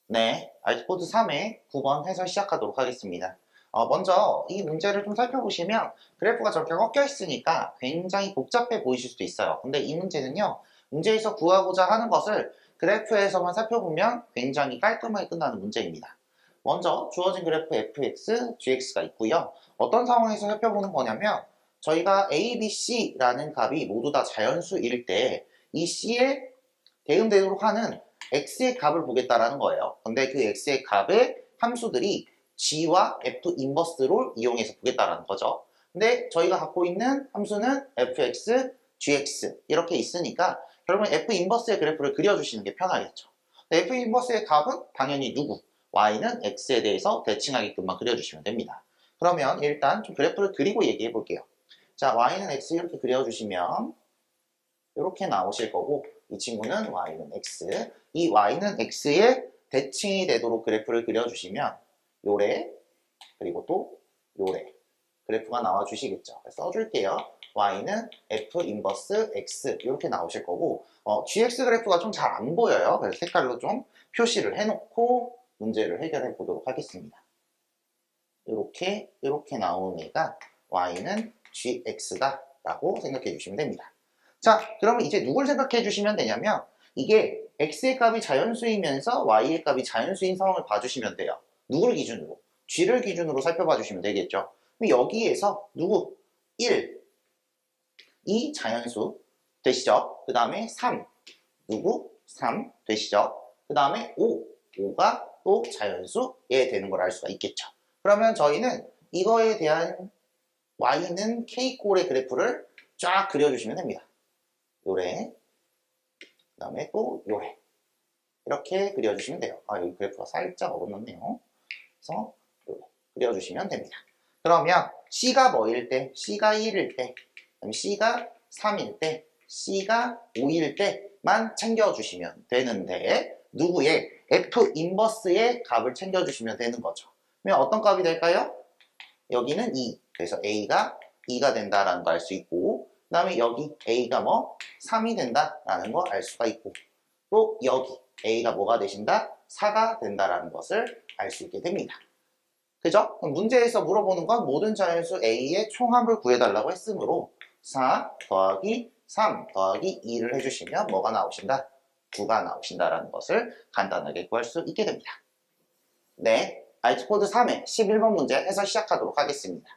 네, 알트코드 3의 9번 해설 시작하도록 하겠습니다. 먼저 이 문제를 좀 살펴보시면 그래프가 저렇게 꺾여 있으니까 굉장히 복잡해 보이실 수도 있어요. 근데 이 문제는요, 문제에서 구하고자 하는 것을 그래프에서만 살펴보면 굉장히 깔끔하게 끝나는 문제입니다. 먼저 주어진 그래프 fx, gx가 있고요. 어떤 상황에서 살펴보는 거냐면 저희가 a, b, c라는 값이 모두 다 자연수일 때 이 c에 대응되도록 하는 x의 값을 보겠다라는 거예요. 근데 그 x의 값의 함수들이 g와 f 인버스를 이용해서 보겠다라는 거죠. 근데 저희가 갖고 있는 함수는 fx, gx 이렇게 있으니까 결국은 f 인버스의 그래프를 그려주시는 게 편하겠죠. f 인버스의 값은 당연히 누구? y는 x에 대해서 대칭하게끔만 그려주시면 됩니다. 그러면 일단 좀 그래프를 그리고 얘기해 볼게요. 자, y는 x 이렇게 그려주시면 이렇게 나오실 거고 이 친구는 y는 x, 이 y는 x에 대칭이 되도록 그래프를 그려주시면 요래, 그리고 또 요래 그래프가 나와 주시겠죠. 써줄게요. y는 f 인버스 x 이렇게 나오실 거고 gx 그래프가 좀 잘 안 보여요. 그래서 색깔로 좀 표시를 해놓고 문제를 해결해 보도록 하겠습니다. 이렇게 나오는 애가 y는 gx다 라고 생각해 주시면 됩니다. 자, 그러면 이제 누굴 생각해 주시면 되냐면 이게 x의 값이 자연수이면서 y의 값이 자연수인 상황을 봐주시면 돼요. 누구를 기준으로? g를 기준으로 살펴봐 주시면 되겠죠. 그럼 여기에서 누구? 1, 이 자연수 되시죠? 그 다음에 3, 누구? 3 되시죠? 그 다음에 5, 5가 또 자연수에 되는 걸 알 수가 있겠죠. 그러면 저희는 이거에 대한 y는 k꼴의 그래프를 쫙 그려주시면 됩니다. 요래, 그 다음에 또 요래 이렇게 그려주시면 돼요. 여기 그래프가 살짝 어긋났네요. 그래서 요래 그려주시면 됩니다. 그러면 C가 뭐일 때? C가 1일 때, 그다음에 C가 3일 때, C가 5일 때만 챙겨주시면 되는데 누구의? F 인버스의 값을 챙겨주시면 되는 거죠. 그러면 어떤 값이 될까요? 여기는 2, 그래서 A가 2가 된다라는 거 알 수 있고 그 다음에 여기 A가 뭐 3이 된다라는 거 알 수가 있고 또 여기 A가 뭐가 되신다? 4가 된다라는 것을 알 수 있게 됩니다. 그죠? 그럼 문제에서 물어보는 건 모든 자연수 A의 총합을 구해달라고 했으므로 4 더하기 3 더하기 2를 해주시면 뭐가 나오신다? 9가 나오신다라는 것을 간단하게 구할 수 있게 됩니다. 네, 알트코드 3의 11번 문제 해서 시작하도록 하겠습니다.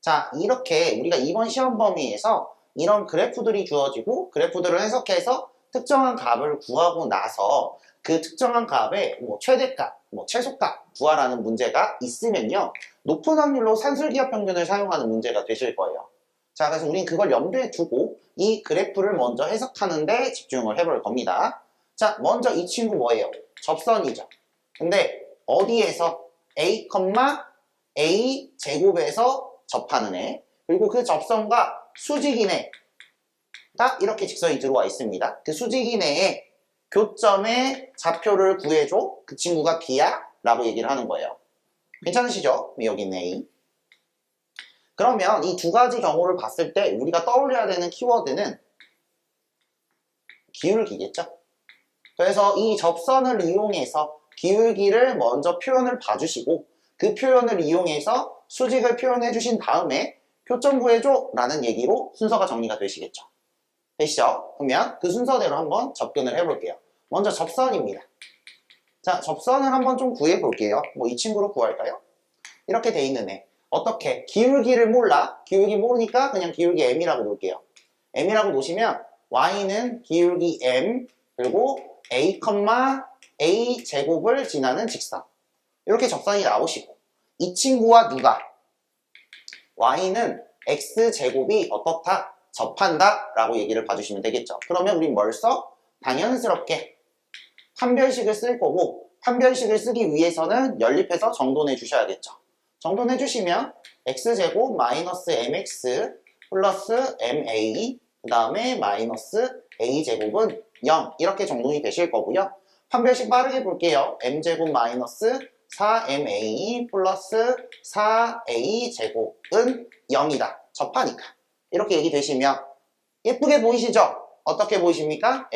자, 이렇게 우리가 이번 시험 범위에서 이런 그래프들이 주어지고 그래프들을 해석해서 특정한 값을 구하고 나서 그 특정한 값의 최대값, 최소값 구하라는 문제가 있으면요. 높은 확률로 산술기하 평균을 사용하는 문제가 되실 거예요. 자, 그래서 우린 그걸 염두에 두고 이 그래프를 먼저 해석하는 데 집중을 해볼 겁니다. 자, 먼저 이 친구 뭐예요? 접선이죠. 근데 어디에서 a, a 제곱에서 접하는 애, 그리고 그 접선과 수직이네 딱 이렇게 직선이 들어와 있습니다. 그 수직이네의 교점의 좌표를 구해줘. 그 친구가 B야 라고 얘기를 하는 거예요. 괜찮으시죠? 여기 있네 A. 그러면 이 두 가지 경우를 봤을 때 우리가 떠올려야 되는 키워드는 기울기겠죠? 그래서 이 접선을 이용해서 기울기를 먼저 표현을 봐주시고 그 표현을 이용해서 수직을 표현해 주신 다음에 표점 구해줘 라는 얘기로 순서가 정리가 되시겠죠. 되시죠? 그러면 그 순서대로 한번 접근을 해볼게요. 먼저 접선입니다. 자, 접선을 한번 좀 구해볼게요. 이 친구로 구할까요? 이렇게 돼 있는 애. 어떻게? 기울기를 몰라. 기울기 모르니까 그냥 기울기 m이라고 놓을게요. m이라고 놓으시면 y는 기울기 m 그리고 a, a 제곱을 지나는 직선. 이렇게 접선이 나오시고 이 친구와 누가? y는 x제곱이 어떻다? 접한다 라고 얘기를 봐주시면 되겠죠. 그러면 우린 뭘 써? 당연스럽게 판별식을 쓸 거고 판별식을 쓰기 위해서는 연립해서 정돈해 주셔야겠죠. 정돈해 주시면 x제곱 마이너스 mx 플러스 ma 그 다음에 마이너스 a제곱은 0 이렇게 정돈이 되실 거고요. 판별식 빠르게 볼게요. m제곱 마이너스 4ma 플러스 4a제곱은 0이다. 접하니까. 이렇게 얘기되시면 예쁘게 보이시죠? 어떻게 보이십니까?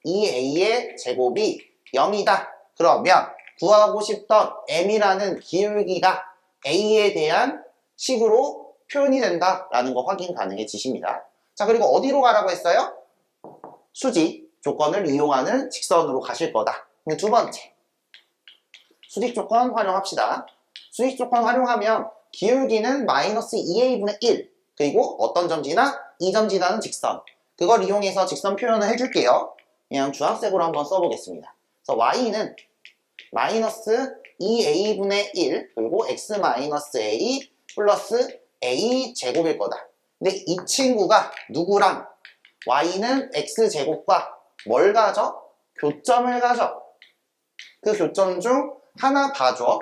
m-2a의 제곱이 0이다. 그러면 구하고 싶던 m이라는 기울기가 a에 대한 식으로 표현이 된다라는 거 확인 가능해지십니다. 자, 그리고 어디로 가라고 했어요? 수직 조건을 이용하는 직선으로 가실 거다. 그럼 두 번째, 수직 조건 활용합시다. 수직 조건 활용하면 기울기는 마이너스 2a분의 1, 그리고 어떤 점 지나? 2점 지나는 직선. 그걸 이용해서 직선 표현을 해줄게요. 그냥 주황색으로 한번 써보겠습니다. 그래서 y는 마이너스 2a분의 1, 그리고 x 마이너스 a 플러스 a 제곱일 거다. 근데 이 친구가 누구랑? y는 x제곱과 뭘 가져? 교점을 가져. 그 교점 중 하나 봐줘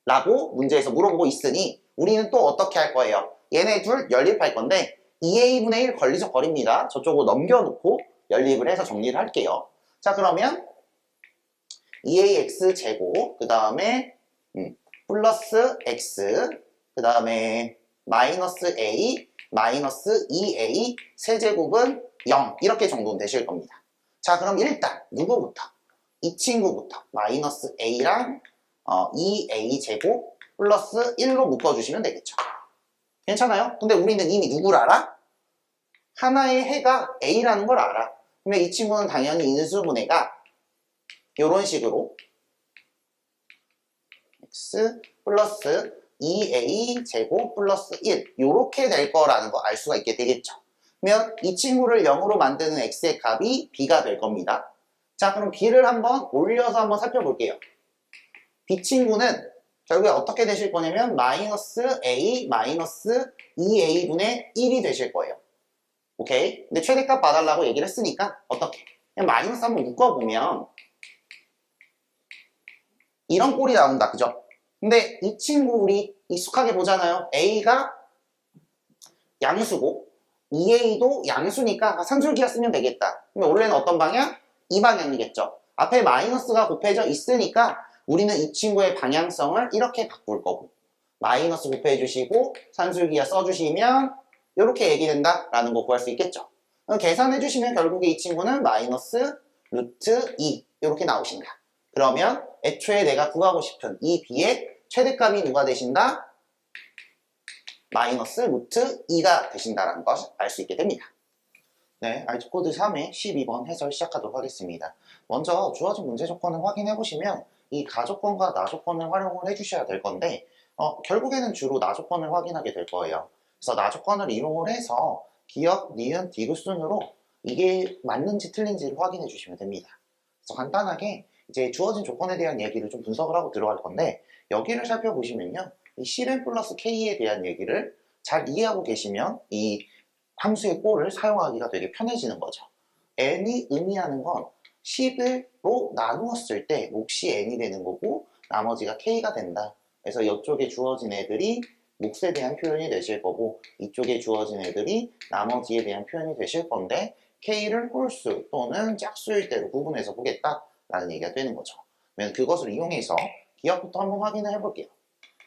라고 문제에서 물어보고 있으니 우리는 또 어떻게 할 거예요? 얘네 둘 연립할 건데 2a분의 1 걸리적 거리입니다. 저쪽으로 넘겨놓고 연립을 해서 정리를 할게요. 자, 그러면 2ax 제곱, 그 다음에 플러스 x, 그 다음에 마이너스 a, 마이너스 2a 세제곱은 0, 이렇게 정도는 되실 겁니다. 자, 그럼 일단 누구부터? 이 친구부터 마이너스 a랑 2a 제곱 플러스 1로 묶어주시면 되겠죠. 괜찮아요? 근데 우리는 이미 누구를 알아? 하나의 해가 a라는 걸 알아. 근데 이 친구는 당연히 인수분해가 이런 식으로 x 플러스 2a 제곱 플러스 1 이렇게 될 거라는 거 알 수가 있게 되겠죠. 그러면 이 친구를 0으로 만드는 x의 값이 b가 될 겁니다. 자, 그럼 b를 한번 올려서 한번 살펴볼게요. b 친구는 결국에 어떻게 되실 거냐면 마이너스 a 마이너스 2a분의 1이 되실 거예요. 오케이? 근데 최대값 봐달라고 얘기를 했으니까 어떻게? 그냥 마이너스 한번 묶어보면 이런 꼴이 나온다. 그죠? 근데 이 친구 우리 익숙하게 보잖아요. a가 양수고 2a도 양수니까 산술기하 쓰면 되겠다. 그럼 원래는 어떤 방향? 이 방향이겠죠. 앞에 마이너스가 곱해져 있으니까 우리는 이 친구의 방향성을 이렇게 바꿀 거고 마이너스 곱해 주시고 산술기하 써주시면 이렇게 얘기된다라는 거 구할 수 있겠죠. 계산해 주시면 결국에 이 친구는 마이너스 루트 2 이렇게 나오신다. 그러면 애초에 내가 구하고 싶은 이 b의 최대값이 누가 되신다? 마이너스 루트 2가 되신다는 것을 알 수 있게 됩니다. 네, 알츠코드 3의 12번 해설 시작하도록 하겠습니다. 먼저 주어진 문제 조건을 확인해 보시면 이 가조건과 나조건을 활용을 해주셔야 될 건데 결국에는 주로 나조건을 확인하게 될 거예요. 그래서 나조건을 이용을 해서 기억, 니은, 디귿 순으로 이게 맞는지 틀린지를 확인해 주시면 됩니다. 그래서 간단하게 이제 주어진 조건에 대한 얘기를 좀 분석을 하고 들어갈 건데 여기를 살펴보시면요. 이 CN 플러스 K에 대한 얘기를 잘 이해하고 계시면 이 함수의 꼴을 사용하기가 되게 편해지는 거죠. n이 의미하는 건 10으로 나누었을 때 몫이 n이 되는 거고 나머지가 k가 된다. 그래서 이쪽에 주어진 애들이 몫에 대한 표현이 되실 거고 이쪽에 주어진 애들이 나머지에 대한 표현이 되실 건데 k를 홀수 또는 짝수일 때로 구분해서 보겠다라는 얘기가 되는 거죠. 그러면 그것을 이용해서 기억부터 한번 확인을 해볼게요.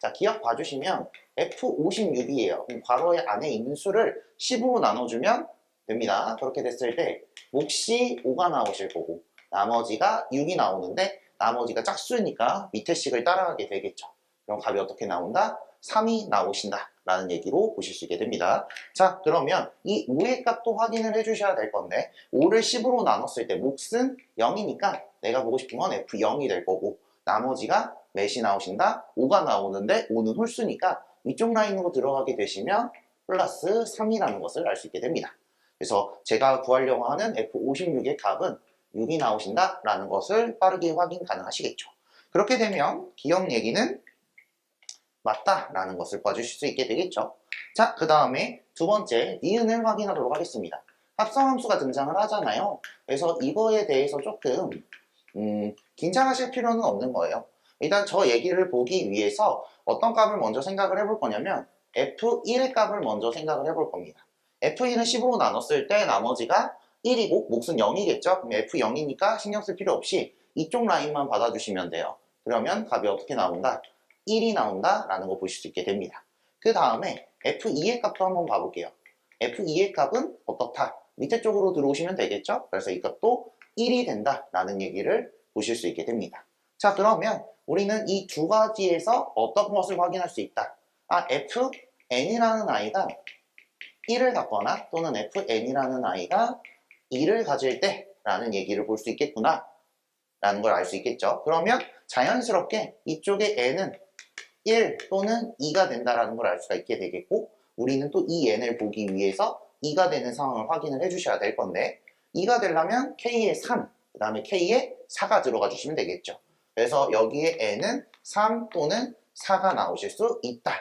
자, 기억 봐주시면 F56이에요. 괄호 안에 있는 수를 10으로 나눠주면 됩니다. 그렇게 됐을 때 몫이 5가 나오실 거고 나머지가 6이 나오는데 나머지가 짝수니까 밑에 식을 따라가게 되겠죠. 그럼 값이 어떻게 나온다? 3이 나오신다 라는 얘기로 보실 수 있게 됩니다. 자, 그러면 이 5의 값도 확인을 해주셔야 될 건데 5를 10으로 나눴을 때 몫은 0이니까 내가 보고 싶은 건 F0이 될 거고 나머지가 몇이 나오신다? 5가 나오는데 5는 홀수니까 이쪽 라인으로 들어가게 되시면 플러스 3이라는 것을 알 수 있게 됩니다. 그래서 제가 구하려고 하는 F56의 값은 6이 나오신다 라는 것을 빠르게 확인 가능하시겠죠. 그렇게 되면 기억 얘기는 맞다 라는 것을 봐주실 수 있게 되겠죠. 자, 그 다음에 두 번째 니은을 확인하도록 하겠습니다. 합성함수가 등장을 하잖아요. 그래서 이거에 대해서 조금 긴장하실 필요는 없는 거예요. 일단 저 얘기를 보기 위해서 어떤 값을 먼저 생각을 해볼 거냐면 F1의 값을 먼저 생각을 해볼 겁니다. F1은 10으로 나눴을 때 나머지가 1이고 몫은 0이겠죠? 그럼 F0이니까 신경 쓸 필요 없이 이쪽 라인만 받아주시면 돼요. 그러면 값이 어떻게 나온다? 1이 나온다 라는 거 보실 수 있게 됩니다. 그 다음에 F2의 값도 한번 봐볼게요. F2의 값은 어떻다? 밑에 쪽으로 들어오시면 되겠죠? 그래서 이 값도 1이 된다 라는 얘기를 보실 수 있게 됩니다. 자, 그러면 우리는 이 두 가지에서 어떤 것을 확인할 수 있다. fn이라는 아이가 1을 갖거나 또는 fn이라는 아이가 2를 가질 때 라는 얘기를 볼 수 있겠구나 라는 걸 알 수 있겠죠. 그러면 자연스럽게 이쪽에 n은 1 또는 2가 된다라는 걸 알 수가 있게 되겠고, 우리는 또 이 n을 보기 위해서 2가 되는 상황을 확인을 해주셔야 될 건데, 2가 되려면 k에 3, 그 다음에 k에 4가 들어가 주시면 되겠죠. 그래서 여기에 n은 3 또는 4가 나오실 수 있다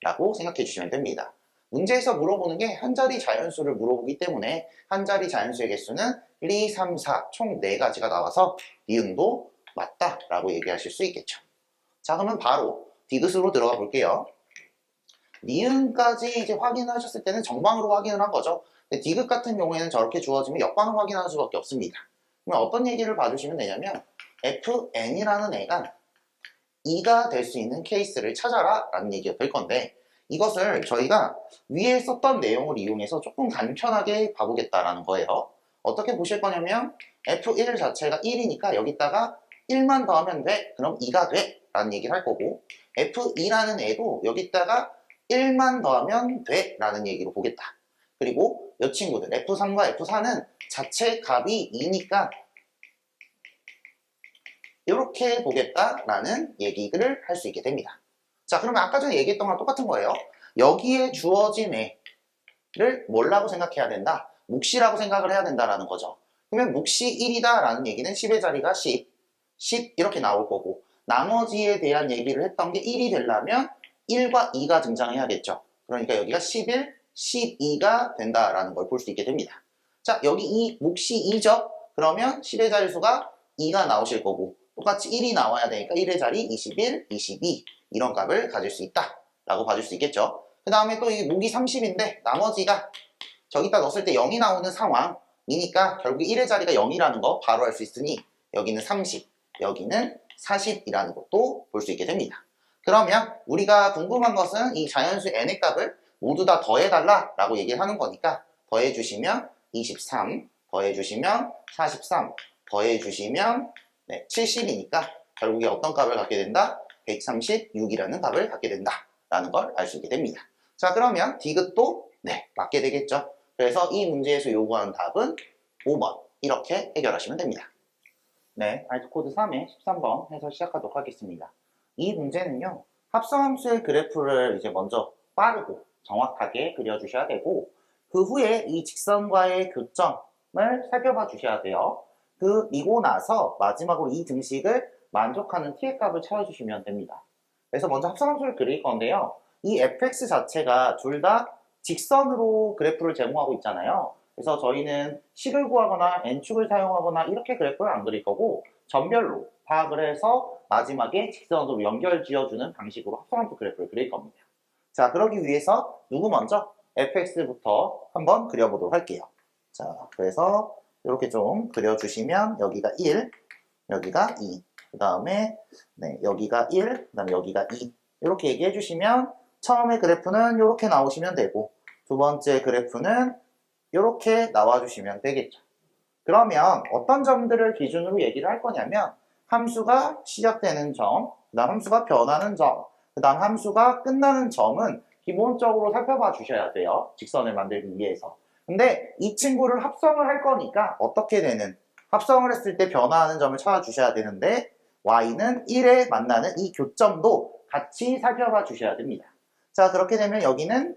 라고 생각해 주시면 됩니다. 문제에서 물어보는 게 한 자리 자연수를 물어보기 때문에 한 자리 자연수의 개수는 1, 2, 3, 4 총 4가지가 나와서 니은도 맞다 라고 얘기하실 수 있겠죠. 자, 그러면 바로 디귿으로 들어가 볼게요. 니은까지 이제 확인하셨을 때는 정방으로 확인을 한 거죠. 근데 디귿 같은 경우에는 저렇게 주어지면 역방을 확인하는 수밖에 없습니다. 그럼 어떤 얘기를 봐주시면 되냐면 fn이라는 애가 2가 될 수 있는 케이스를 찾아라 라는 얘기가 될 건데, 이것을 저희가 위에 썼던 내용을 이용해서 조금 간편하게 봐보겠다라는 거예요. 어떻게 보실 거냐면 f1 자체가 1이니까 여기다가 1만 더하면 돼. 그럼 2가 돼 라는 얘기를 할 거고, f2라는 애도 여기다가 1만 더하면 돼 라는 얘기로 보겠다. 그리고 이 친구들 f3과 f4는 자체 값이 2니까 이렇게 보겠다라는 얘기를 할 수 있게 됩니다. 자, 그러면 아까 전에 얘기했던 거랑 똑같은 거예요. 여기에 주어진 애를 뭐라고 생각해야 된다? 몫이라고 생각을 해야 된다라는 거죠. 그러면 몫이 1이다 라는 얘기는 10의 자리가 10 이렇게 나올 거고, 나머지에 대한 얘기를 했던 게 1이 되려면 1과 2가 등장해야겠죠. 그러니까 여기가 11, 12가 된다라는 걸 볼 수 있게 됩니다. 자, 여기 이 몫이 2죠? 그러면 10의 자릿수가 2가 나오실 거고, 똑같이 1이 나와야 되니까 1의 자리 21, 22 이런 값을 가질 수 있다 라고 봐줄 수 있겠죠. 그 다음에 또 이 몫이 30인데 나머지가 저기다 넣었을 때 0이 나오는 상황이니까 결국 1의 자리가 0이라는 거 바로 알 수 있으니 여기는 30, 여기는 40이라는 것도 볼 수 있게 됩니다. 그러면 우리가 궁금한 것은 이 자연수 n의 값을 모두 다 더해달라 라고 얘기를 하는 거니까, 더해주시면 23, 더해주시면 43, 더해주시면 70이니까 결국에 어떤 값을 갖게 된다? 136이라는 값을 갖게 된다 라는 걸 알 수 있게 됩니다. 자, 그러면 디귿도 맞게 되겠죠. 그래서 이 문제에서 요구하는 답은 5번 이렇게 해결하시면 됩니다. 네, 알트코드 3의 13번 해서 시작하도록 하겠습니다. 이 문제는요, 합성함수의 그래프를 이제 먼저 빠르고 정확하게 그려주셔야 되고, 그 후에 이 직선과의 교점을 살펴봐 주셔야 돼요. 그리고 나서 마지막으로 이 등식을 만족하는 t의 값을 찾아주시면 됩니다. 그래서 먼저 합성함수를 그릴 건데요, 이 fx 자체가 둘 다 직선으로 그래프를 제공하고 있잖아요. 그래서 저희는 식을 구하거나 n축을 사용하거나 이렇게 그래프를 안 그릴 거고, 점별로 파악을 해서 마지막에 직선으로 연결 지어주는 방식으로 합성함수 그래프를 그릴 겁니다. 자, 그러기 위해서 누구 먼저? fx부터 한번 그려보도록 할게요. 자, 그래서 이렇게 좀 그려주시면 여기가 1, 여기가 2, 그 다음에 여기가 1, 그 다음에 여기가 2 이렇게 얘기해 주시면 처음에 그래프는 이렇게 나오시면 되고, 두 번째 그래프는 이렇게 나와주시면 되겠죠. 그러면 어떤 점들을 기준으로 얘기를 할 거냐면, 함수가 시작되는 점, 그 다음 함수가 변하는 점, 그 다음 함수가 끝나는 점은 기본적으로 살펴봐 주셔야 돼요. 직선을 만들기 위해서. 근데 이 친구를 합성을 할 거니까 어떻게 되는, 합성을 했을 때 변화하는 점을 찾아주셔야 되는데, y는 1에 만나는 이 교점도 같이 살펴봐 주셔야 됩니다. 자, 그렇게 되면 여기는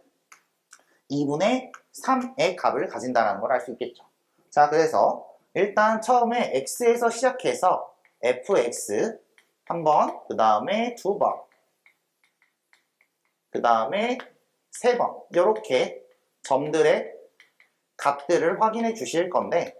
2분의 3의 값을 가진다는 걸 알 수 있겠죠. 자, 그래서 일단 처음에 x에서 시작해서 fx 한 번, 그 다음에 두 번, 그 다음에 세 번, 이렇게 점들의 값들을 확인해 주실 건데,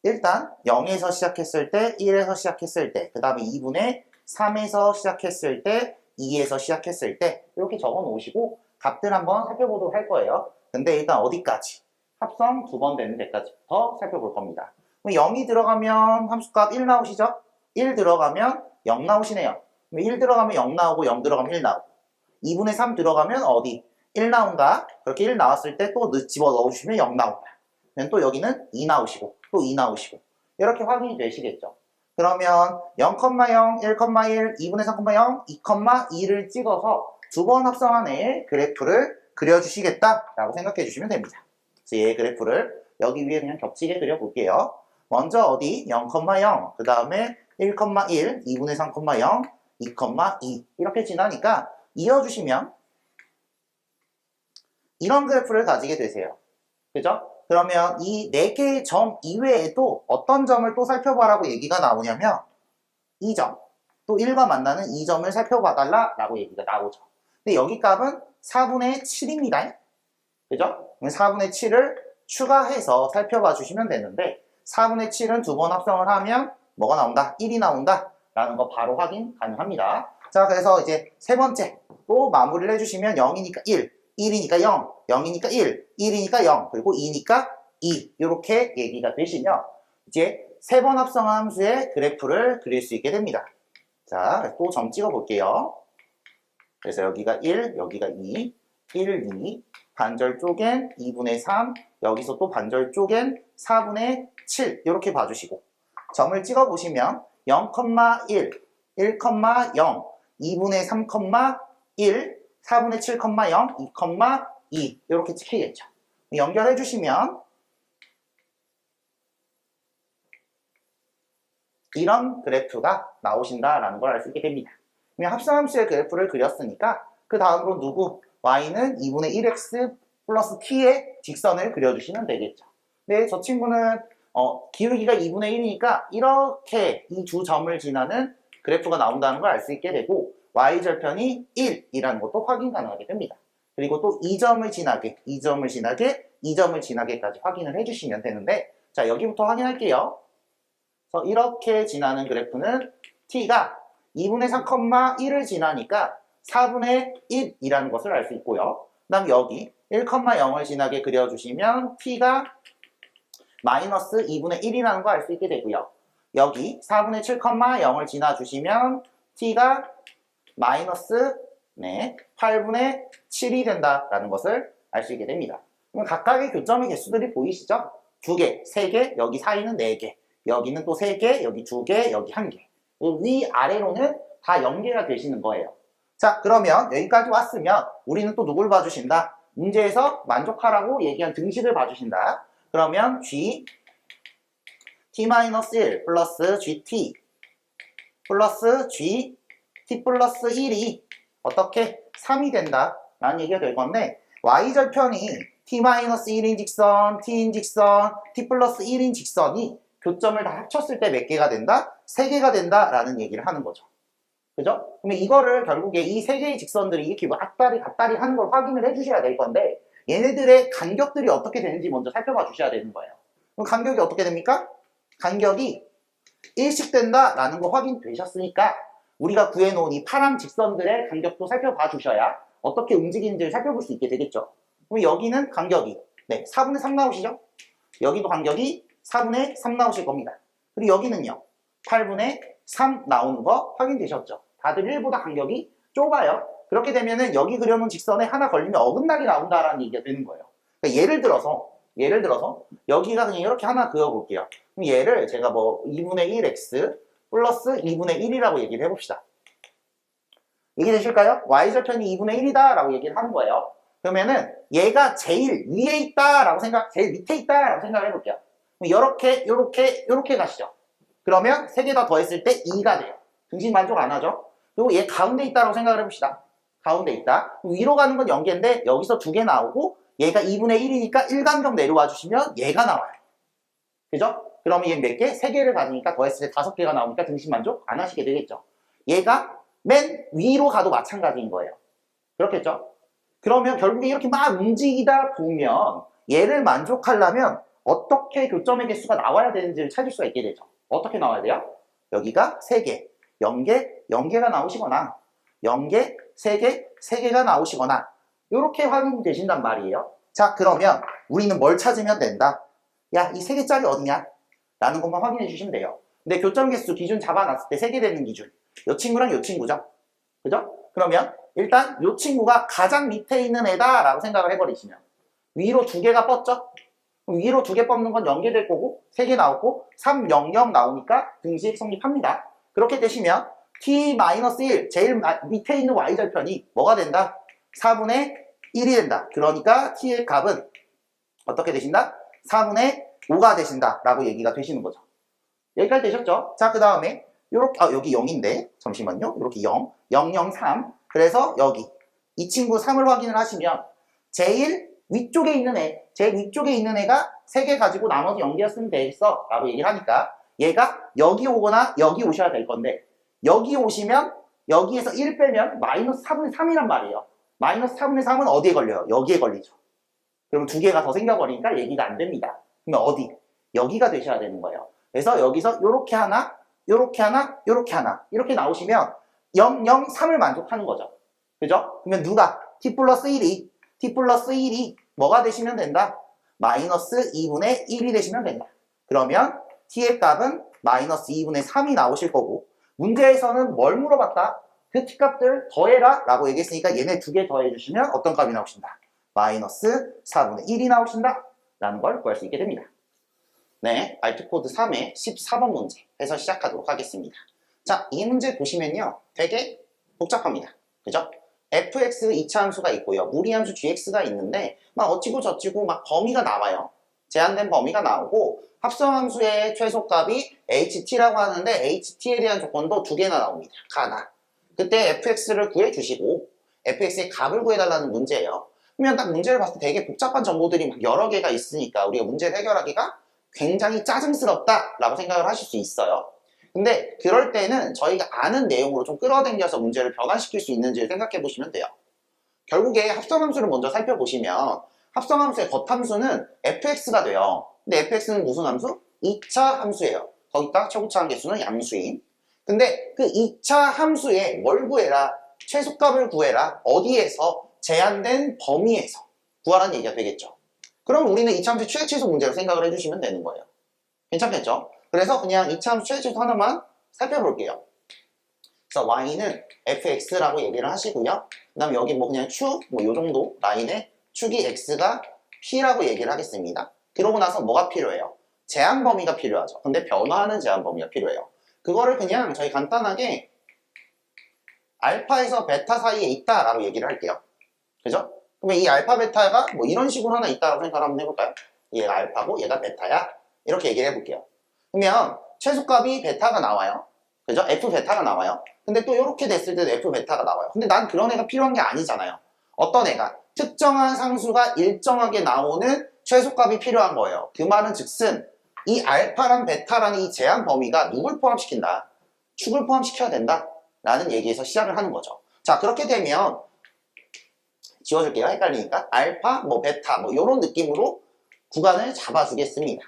일단 0에서 시작했을 때, 1에서 시작했을 때, 그 다음에 2분의 3에서 시작했을 때, 2에서 시작했을 때 이렇게 적어 놓으시고 값들 한번 살펴보도록 할 거예요. 근데 일단 어디까지? 합성 두 번 되는 데까지부터 살펴볼 겁니다. 0이 들어가면 함수값 1 나오시죠? 1 들어가면 0 나오시네요. 1 들어가면 0 나오고 0 들어가면 1 나오고, 2분의 3 들어가면 어디? 1 나온가? 그렇게 1 나왔을 때 또 집어 넣어주시면 0 나온다. 또 여기는 2 나오시고 또 2 나오시고 이렇게 확인이 되시겠죠. 그러면 0,0, 1,1, 2분의 3,0, 2,2를 찍어서 두 번 합성한 애의 그래프를 그려주시겠다라고 생각해 주시면 됩니다. 그래서 얘의 그래프를 여기 위에 그냥 겹치게 그려볼게요. 먼저 어디 0,0, 그 다음에 1,1, 2분의 3,0, 2,2 이렇게 지나니까 이어주시면 이런 그래프를 가지게 되세요. 그죠? 그러면 이 4개의 점 이외에도 어떤 점을 또 살펴봐라고 얘기가 나오냐면 이 점, 또 1과 만나는 이 점을 살펴봐달라 라고 얘기가 나오죠. 근데 여기 값은 4분의 7입니다. 그죠? 4분의 7을 추가해서 살펴봐 주시면 되는데 4분의 7은 두 번 합성을 하면 뭐가 나온다? 1이 나온다 라는 거 바로 확인 가능합니다. 자, 그래서 이제 세 번째 또 마무리를 해주시면 0이니까 1, 1이니까 0, 0이니까 1, 1이니까 0, 그리고 2니까 2 이렇게 얘기가 되시면 이제 세 번 합성한 함수의 그래프를 그릴 수 있게 됩니다. 자, 또 점 찍어 볼게요. 그래서 여기가 1, 여기가 2, 1, 2, 반절 쪽엔 2분의 3, 여기서 또 반절 쪽엔 4분의 7 이렇게 봐주시고 점을 찍어 보시면 0,1, 1,0, 2분의 3,1, 4분의 7,0, 2,2 이렇게 찍히겠죠. 연결해 주시면 이런 그래프가 나오신다라는 걸 알 수 있게 됩니다. 그러면 합성함수의 그래프를 그렸으니까 그 다음으로 누구? y는 2분의 1x 플러스 t의 직선을 그려주시면 되겠죠. 네, 저 친구는 기울기가 2분의 1이니까 이렇게 이 두 점을 지나는 그래프가 나온다는 걸 알 수 있게 되고 y절편이 1이라는 것도 확인 가능하게 됩니다. 그리고 또 2점을 지나게, 2점을 지나게, 2점을 지나게까지 확인을 해주시면 되는데 자, 여기부터 확인할게요. 그래서 이렇게 지나는 그래프는 t가 2분의 3,1을 지나니까 4분의 1이라는 것을 알 수 있고요. 그 다음 여기 1,0을 지나게 그려주시면 t가 마이너스 2분의 1이라는 거 알 수 있게 되고요. 여기 4분의 7,0을 지나주시면 t가 마이너스 8분의 7이 된다라는 것을 알 수 있게 됩니다. 그럼 각각의 교점의 개수들이 보이시죠? 2개, 3개, 여기 사이는 4개, 여기는 또 3개, 여기 2개, 여기 1개. 위아래로는 다 연계가 되시는 거예요. 자, 그러면 여기까지 왔으면 우리는 또 누굴 봐주신다? 문제에서 만족하라고 얘기한 등식을 봐주신다. 그러면 g t-1 플러스 gt 플러스 g t 플러스 1이 어떻게? 3이 된다 라는 얘기가 될 건데 y절편이 t-1인 직선, t인 직선, t 플러스 1인 직선이 교점을 다 합쳤을 때 몇 개가 된다? 3개가 된다 라는 얘기를 하는 거죠. 그죠? 그러면 이거를 결국에 이 3개의 직선들이 이렇게 앞다리 하는 걸 확인을 해주셔야 될 건데 얘네들의 간격들이 어떻게 되는지 먼저 살펴봐 주셔야 되는 거예요. 그럼 간격이 어떻게 됩니까? 간격이 1씩 된다라는 거 확인되셨으니까 우리가 구해놓은 이 파란 직선들의 간격도 살펴봐 주셔야 어떻게 움직이는지를 살펴볼 수 있게 되겠죠. 그럼 여기는 간격이 4분의 3 나오시죠? 여기도 간격이 4분의 3 나오실 겁니다. 그리고 여기는요 8분의 3 나오는 거 확인되셨죠? 다들 1보다 간격이 좁아요. 그렇게 되면은 여기 그려놓은 직선에 하나 걸리면 어긋나게 나온다라는 얘기가 되는 거예요. 그러니까 예를 들어서 여기가 그냥 이렇게 하나 그어볼게요. 그럼 얘를 제가 뭐 2분의 1x 플러스 2분의 1이라고 얘기를 해봅시다. 이해되실까요? y절편이 2분의 1이다 라고 얘기를 하는 거예요. 그러면은 얘가 제일 위에 있다 라고 제일 밑에 있다 라고 생각을 해볼게요. 요렇게 가시죠. 그러면 3개 더 더했을 때 2가 돼요. 등식 만족 안 하죠? 그리고 얘 가운데 있다라고 생각을 해봅시다. 가운데 있다. 위로 가는 건 0개인데 여기서 2개 나오고 얘가 2분의 1이니까 1간격 내려와 주시면 얘가 나와요. 그죠? 그러면 얘 몇 개? 3개를 가지니까 더했을 때 5개가 나오니까 등식 만족 안 하시게 되겠죠. 얘가 맨 위로 가도 마찬가지인 거예요. 그렇겠죠? 그러면 결국에 이렇게 막 움직이다 보면 얘를 만족하려면 어떻게 교점의 개수가 나와야 되는지를 찾을 수가 있게 되죠. 어떻게 나와야 돼요? 여기가 3개, 0개, 0개가 나오시거나 0개, 3개, 3개가 나오시거나 이렇게 확인되신단 말이에요. 자, 그러면 우리는 뭘 찾으면 된다? 야, 이 3개짜리 어디냐? 라는 것만 확인해 주시면 돼요. 근데 교점 개수 기준 잡아놨을 때 3개 되는 기준 이 친구랑 이 친구죠. 그죠? 그러면 일단 이 친구가 가장 밑에 있는 애다 라고 생각을 해버리시면 위로 2개가 뻗죠? 그럼 위로 2개 뽑는 건 0개 될 거고 3개 나오고 3, 0, 0 나오니까 등식 성립합니다. 그렇게 되시면 t-1 제일 밑에 있는 y절편이 뭐가 된다? 4분의 1이 된다. 그러니까 t의 값은 어떻게 되신다? 4분의 5가 되신다 라고 얘기가 되시는 거죠. 여기까지 되셨죠? 자, 그 다음에 요렇게 여기 0인데 잠시만요. 이렇게 0, 0, 0, 3. 그래서 여기 이 친구 3을 확인을 하시면 제일 위쪽에 있는 애가 3개 가지고 나머지 0개였으면 되겠어 라고 얘기를 하니까 얘가 여기 오거나 여기 오셔야 될 건데 여기 오시면 여기에서 1 빼면 마이너스 4분의 3이란 말이에요. 마이너스 4분의 3은 어디에 걸려요? 여기에 걸리죠. 그럼 2개가 더 생겨버리니까 얘기가 안 됩니다. 그러면 어디? 여기가 되셔야 되는 거예요. 그래서 여기서 요렇게 하나, 요렇게 하나, 요렇게 하나 이렇게 나오시면 0, 0, 3을 만족하는 거죠. 그죠? 그러면 누가? t 플러스 1이 뭐가 되시면 된다? 마이너스 2분의 1이 되시면 된다. 그러면 t의 값은 마이너스 2분의 3이 나오실 거고 문제에서는 뭘 물어봤다? 그 t값들 더해라 라고 얘기했으니까 얘네 2개 더해주시면 어떤 값이 나오신다? 마이너스 4분의 1이 나오신다 라는 걸 구할 수 있게 됩니다. 네, 알트코드 3의 14번 문제 해서 시작하도록 하겠습니다. 자, 이 문제 보시면요 되게 복잡합니다. 그죠? fx 2차 함수가 있고요. 무리함수 gx가 있는데 막 어찌고 저찌고 막 범위가 나와요. 제한된 범위가 나오고 합성함수의 최소값이 ht라고 하는데 ht에 대한 조건도 2개나 나옵니다. 하나. 그때 fx를 구해주시고 fx의 값을 구해달라는 문제예요. 그러면 딱 문제를 봤을 때 되게 복잡한 정보들이 막 여러 개가 있으니까 우리가 문제를 해결하기가 굉장히 짜증스럽다 라고 생각을 하실 수 있어요. 근데 그럴 때는 저희가 아는 내용으로 좀 끌어당겨서 문제를 변환시킬 수 있는지를 생각해 보시면 돼요. 결국에 합성함수를 먼저 살펴보시면 합성함수의 겉함수는 fx가 돼요. 근데 fx는 무슨 함수? 2차 함수예요. 거기다 최고차 한계수는 양수인. 근데 그 2차 함수에 뭘 구해라? 최소값을 구해라. 어디에서? 제한된 범위에서 구하라는 얘기가 되겠죠. 그럼 우리는 2차 함수 최대최소 문제로 생각을 해주시면 되는 거예요. 괜찮겠죠? 그래서 그냥 2차 함수 최대최소 하나만 살펴볼게요. 그래서 y는 fx라고 얘기를 하시고요. 그 다음에 여기 뭐 그냥 축, 뭐 요 정도 라인에 축이 x가 p라고 얘기를 하겠습니다. 그러고 나서 뭐가 필요해요? 제한 범위가 필요하죠. 근데 변화하는 제한 범위가 필요해요. 그거를 그냥 저희 간단하게 알파에서 베타 사이에 있다라고 얘기를 할게요. 그죠? 그러면 이 알파 베타가 뭐 이런 식으로 하나 있다라고 생각을 한번 해볼까요? 얘가 알파고 얘가 베타야. 이렇게 얘기를 해볼게요. 그러면 최소값이 베타가 나와요. 그죠? f 베타가 나와요. 근데 또 이렇게 됐을 때도 f 베타가 나와요. 근데 난 그런 애가 필요한 게 아니잖아요. 어떤 애가? 특정한 상수가 일정하게 나오는 최소값이 필요한 거예요. 그 말은 즉슨 이 알파랑 베타라는 이 제한 범위가 누굴 포함시킨다? 축을 포함시켜야 된다 라는 얘기에서 시작을 하는 거죠. 자, 그렇게 되면 지워줄게요. 헷갈리니까 알파, 뭐 베타 뭐 이런 느낌으로 구간을 잡아주겠습니다.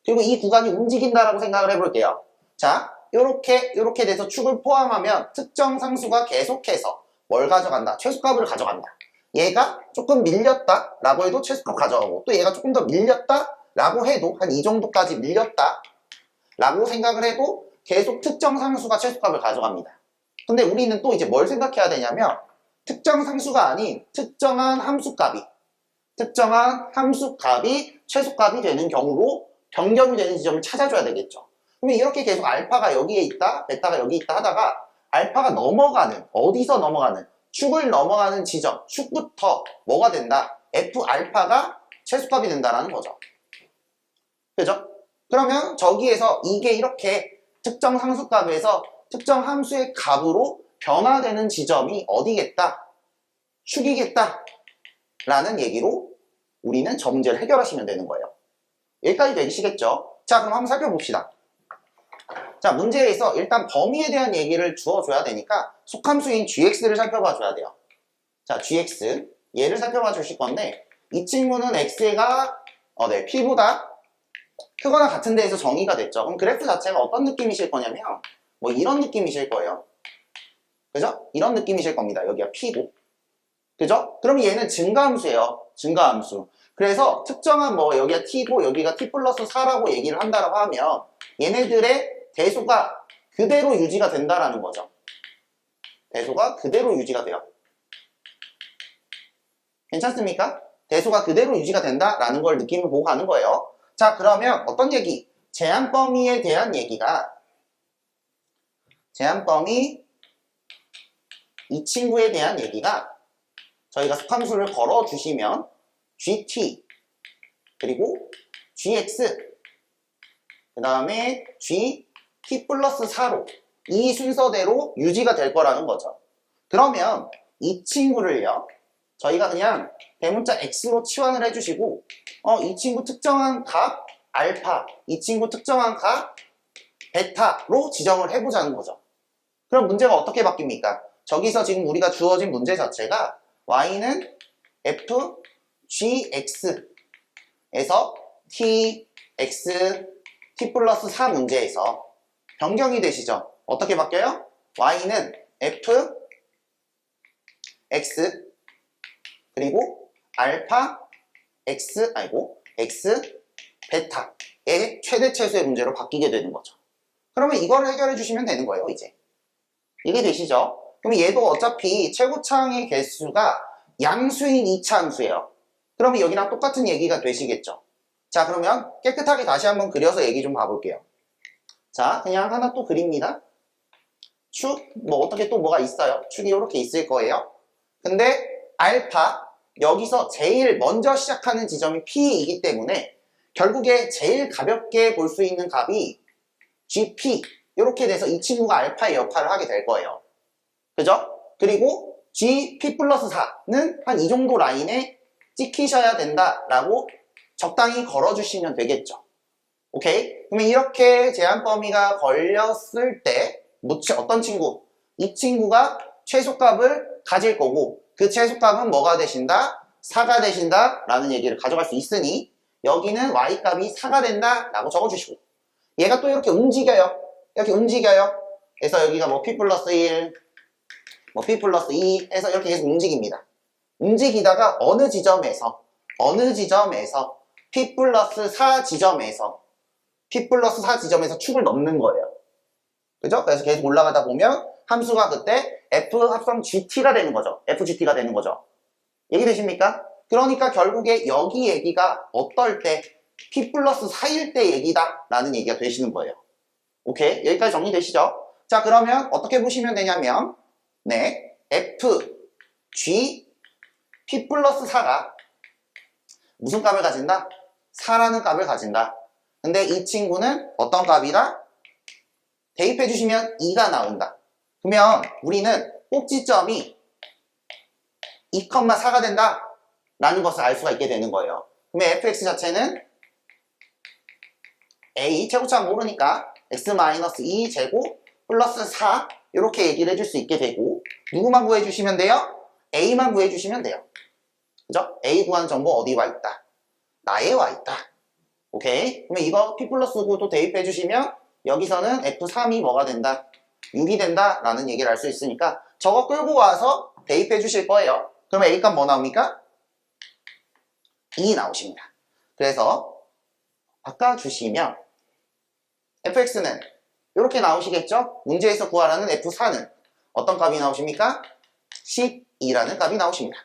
그리고 이 구간이 움직인다라고 생각을 해볼게요. 자, 요렇게 돼서 축을 포함하면 특정 상수가 계속해서 뭘 가져간다? 최소값을 가져간다. 얘가 조금 밀렸다 라고 해도 최소값 가져가고 또 얘가 조금 더 밀렸다 라고 해도 한 이 정도까지 밀렸다 라고 생각을 해도 계속 특정 상수가 최소값을 가져갑니다. 근데 우리는 또 이제 뭘 생각해야 되냐면 특정 상수가 아닌 특정한 함수값이 최소값이 되는 경우로 변경이 되는 지점을 찾아줘야 되겠죠. 그러면 이렇게 계속 알파가 여기에 있다, 베타가 여기 있다 하다가 알파가 넘어가는, 어디서 넘어가는, 축을 넘어가는 지점, 축부터 뭐가 된다? F알파가 최소값이 된다는 거죠. 그죠? 그러면 저기에서 이게 이렇게 특정 상수값에서 특정 함수의 값으로 변화되는 지점이 어디겠다? 축이겠다 라는 얘기로 우리는 저 문제를 해결하시면 되는 거예요. 여기까지 되시겠죠? 자, 그럼 한번 살펴봅시다. 자, 문제에서 일단 범위에 대한 얘기를 주어줘야 되니까 속함수인 gx를 살펴봐 줘야 돼요. 자, gx 얘를 살펴봐 주실 건데 이 친구는 x가 p보다 크거나 같은 데에서 정의가 됐죠. 그럼 그래프 자체가 어떤 느낌이실 거냐면 뭐 이런 느낌이실 거예요. 그죠? 이런 느낌이실 겁니다. 여기가 p고 그죠? 그럼 얘는 증가함수예요. 증가함수. 그래서 특정한 뭐 여기가 t고 여기가 t 플러스 4라고 얘기를 한다라고 하면 얘네들의 대소가 그대로 유지가 된다라는 거죠. 대소가 그대로 유지가 돼요. 괜찮습니까? 대소가 그대로 유지가 된다라는 걸 느낌을 보고 가는 거예요. 자, 그러면 어떤 얘기? 제한 범위에 대한 얘기가 제한 범위 이 친구에 대한 얘기가 저희가 수함수를 걸어주시면 gt 그리고 gx 그 다음에 g t 플러스 4로 이 순서대로 유지가 될 거라는 거죠. 그러면 이 친구를요 저희가 그냥 대문자 x로 치환을 해주시고 이 친구 특정한 값 알파, 이 친구 특정한 값 베타로 지정을 해보자는 거죠. 그럼 문제가 어떻게 바뀝니까? 저기서 지금 우리가 주어진 문제 자체가 y는 f gx에서 t x t 플러스 4 문제에서 변경이 되시죠. 어떻게 바뀌어요? y는 f x 그리고 알파 x 베타의 최대 최소의 문제로 바뀌게 되는 거죠. 그러면 이걸 해결해 주시면 되는 거예요. 이제 이게 되시죠? 그럼 얘도 어차피 최고차항의 개수가 양수인 이차함수예요. 그러면 여기랑 똑같은 얘기가 되시겠죠. 자, 그러면 깨끗하게 다시 한번 그려서 얘기 좀 봐볼게요. 자, 그냥 하나 또 그립니다. 축, 어떻게 또 뭐가 있어요. 축이 이렇게 있을 거예요. 근데 알파, 여기서 제일 먼저 시작하는 지점이 P이기 때문에 결국에 제일 가볍게 볼 수 있는 값이 GP, 이렇게 돼서 이 친구가 알파의 역할을 하게 될 거예요. 그죠? 그리고 GP 플러스 4는 한 이 정도 라인에 찍히셔야 된다라고 적당히 걸어주시면 되겠죠. 오케이? 그러면 이렇게 제한 범위가 걸렸을 때 어떤 친구? 이 친구가 최소값을 가질 거고 그 최소값은 뭐가 되신다? 4가 되신다 라는 얘기를 가져갈 수 있으니 여기는 y값이 4가 된다 라고 적어주시고 얘가 또 이렇게 움직여요. 그래서 여기가 p 플러스 1 p 플러스 2 해서 이렇게 계속 움직입니다. 움직이다가 어느 지점에서 p 플러스 4 지점에서 축을 넘는 거예요. 그죠? 그래서 계속 올라가다 보면 함수가 그때 f 합성 gt가 되는 거죠. fgt가 되는 거죠. 얘기 되십니까? 그러니까 결국에 여기 얘기가 어떨 때 p 플러스 4일 때 얘기다 라는 얘기가 되시는 거예요. 오케이? 여기까지 정리되시죠? 자, 그러면 어떻게 보시면 되냐면 f g p 플러스 4가 무슨 값을 가진다? 4라는 값을 가진다. 근데 이 친구는 어떤 값이다? 대입해 주시면 2가 나온다. 그러면 우리는 꼭지점이 2,4가 된다 라는 것을 알 수가 있게 되는 거예요. 그러면 fx 자체는 a 최고차항 모르니까 x-2 제곱 플러스 4 이렇게 얘기를 해줄 수 있게 되고 누구만 구해주시면 돼요? a만 구해주시면 돼요. 그죠? a 구한 정보 어디 와 있다? 나에 와 있다. 오케이? 그러면 이거 p 플러스 9도 대입해 주시면 여기서는 f3이 뭐가 된다? 6이 된다 라는 얘기를 알 수 있으니까 저거 끌고 와서 대입해 주실 거예요. 그러면 a값 뭐 나옵니까? 2 나오십니다. 그래서 바꿔주시면 fx는 이렇게 나오시겠죠? 문제에서 구하라는 f4는 어떤 값이 나오십니까? 12라는 값이 나오십니다.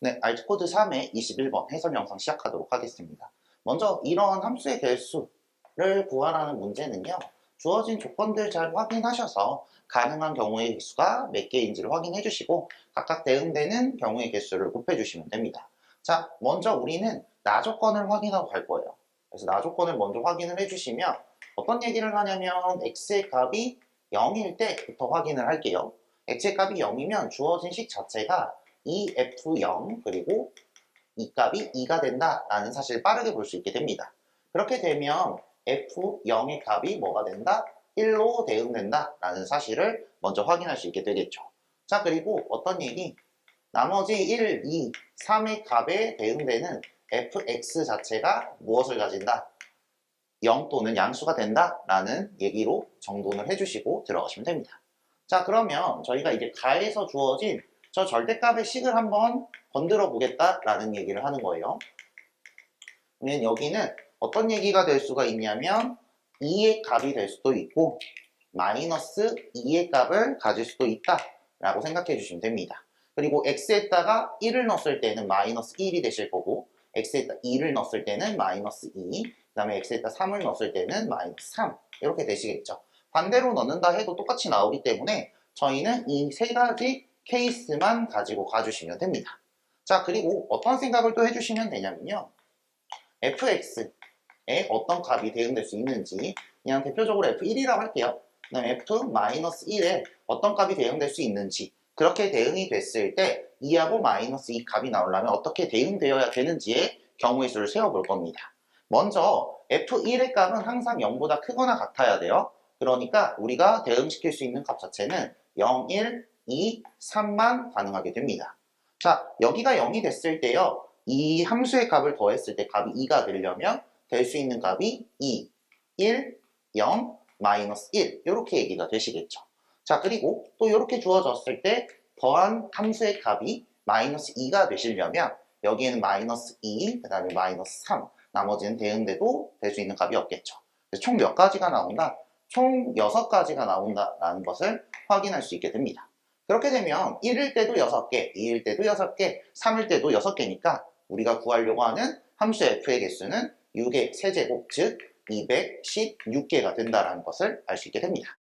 네, 알트코드 3의 21번 해설 영상 시작하도록 하겠습니다. 먼저 이런 함수의 개수를 구하라는 문제는요. 주어진 조건들 잘 확인하셔서 가능한 경우의 개수가 몇 개인지를 확인해 주시고 각각 대응되는 경우의 개수를 곱해 주시면 됩니다. 자, 먼저 우리는 나 조건을 확인하고 갈 거예요. 그래서 나 조건을 먼저 확인을 해주시면 어떤 얘기를 하냐면 x의 값이 0일 때부터 확인을 할게요. x의 값이 0이면 주어진 식 자체가 2f0 그리고 이 값이 2가 된다라는 사실을 빠르게 볼 수 있게 됩니다. 그렇게 되면 f0의 값이 뭐가 된다? 1로 대응된다라는 사실을 먼저 확인할 수 있게 되겠죠. 자, 그리고 어떤 얘기? 나머지 1, 2, 3의 값에 대응되는 fx 자체가 무엇을 가진다? 0 또는 양수가 된다라는 얘기로 정돈을 해주시고 들어가시면 됩니다. 자, 그러면 저희가 이제 가에서 주어진 저 절대값의 식을 한번 건드려 보겠다라는 얘기를 하는 거예요. 그러면 여기는 어떤 얘기가 될 수가 있냐면 2의 값이 될 수도 있고 마이너스 2의 값을 가질 수도 있다라고 생각해 주시면 됩니다. 그리고 x에다가 1을 넣었을 때는 마이너스 1이 되실 거고 x에다 2를 넣었을 때는 마이너스 2, 그 다음에 x에다 3을 넣었을 때는 마이너스 3 이렇게 되시겠죠. 반대로 넣는다 해도 똑같이 나오기 때문에 저희는 이 세 가지 케이스만 가지고 가주시면 됩니다. 자, 그리고 어떤 생각을 또 해주시면 되냐면요. fx에 어떤 값이 대응될 수 있는지 그냥 대표적으로 f1이라고 할게요. 그 다음에 f-1에 어떤 값이 대응될 수 있는지 그렇게 대응이 됐을 때 2하고 마이너스 2 값이 나오려면 어떻게 대응되어야 되는지의 경우의 수를 세워볼 겁니다. 먼저 f1의 값은 항상 0보다 크거나 같아야 돼요. 그러니까 우리가 대응시킬 수 있는 값 자체는 0, 1, 2, 3만 가능하게 됩니다. 자, 여기가 0이 됐을 때요. 이 함수의 값을 더했을 때 값이 2가 되려면 될 수 있는 값이 2, 1, 0, 마이너스 1 이렇게 얘기가 되시겠죠. 자, 그리고 또 이렇게 주어졌을 때 더한 함수의 값이 마이너스 2가 되시려면 여기에는 마이너스 2, 그 다음에 마이너스 3 나머지는 대응돼도 될 수 있는 값이 없겠죠. 총 몇 가지가 나온다? 총 6가지가 나온다라는 것을 확인할 수 있게 됩니다. 그렇게 되면 1일 때도 6개, 2일 때도 6개, 3일 때도 6개니까 우리가 구하려고 하는 함수 f의 개수는 6의 세제곱, 즉 216개가 된다는 것을 알 수 있게 됩니다.